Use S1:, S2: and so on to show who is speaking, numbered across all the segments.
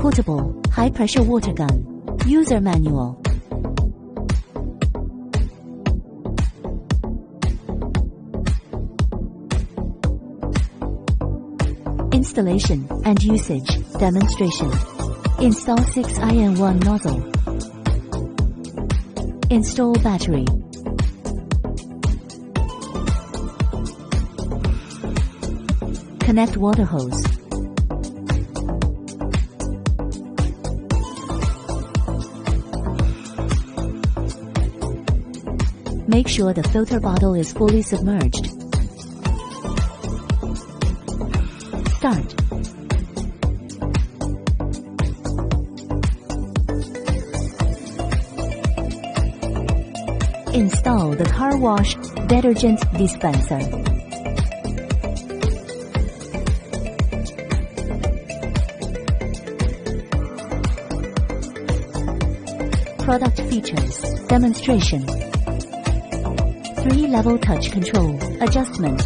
S1: Portable, high-pressure water gun. User manual. Installation and usage demonstration. Install 6IN1 nozzle. Install battery. Connect water hose. Make sure the filter bottle is fully submerged. Start. Install the car wash detergent dispenser. Product features demonstration. 3-level touch control adjustment.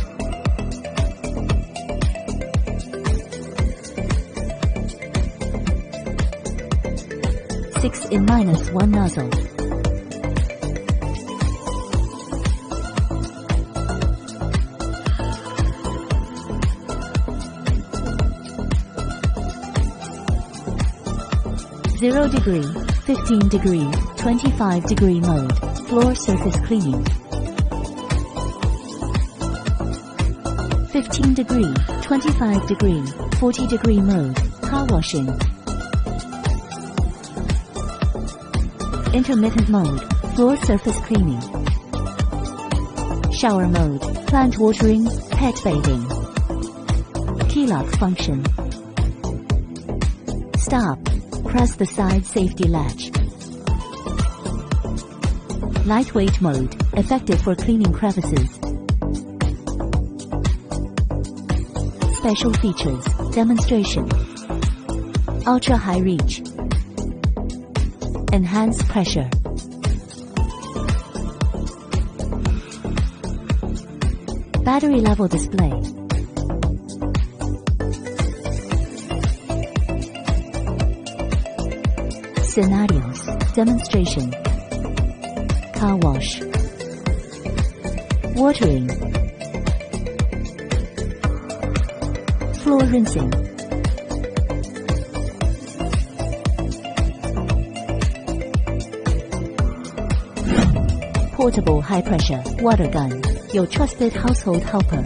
S1: Six in -1 nozzle. Zero degree, 15 degree, 25 degree mode. Floor surface cleaning. 15 degree, 25 degree, 40 degree mode. Car washing. Intermittent mode. Floor surface cleaning. Shower mode. Plant watering, pet bathing. Key lock function. Stop. Press the side safety latch. Lightweight mode. Effective for cleaning crevices. Special features. Demonstration. Ultra high reach. Enhanced pressure. Battery level display. Scenarios. Demonstration. Car wash. Watering. Floor rinsing. Portable high-pressure water gun. Your trusted household helper.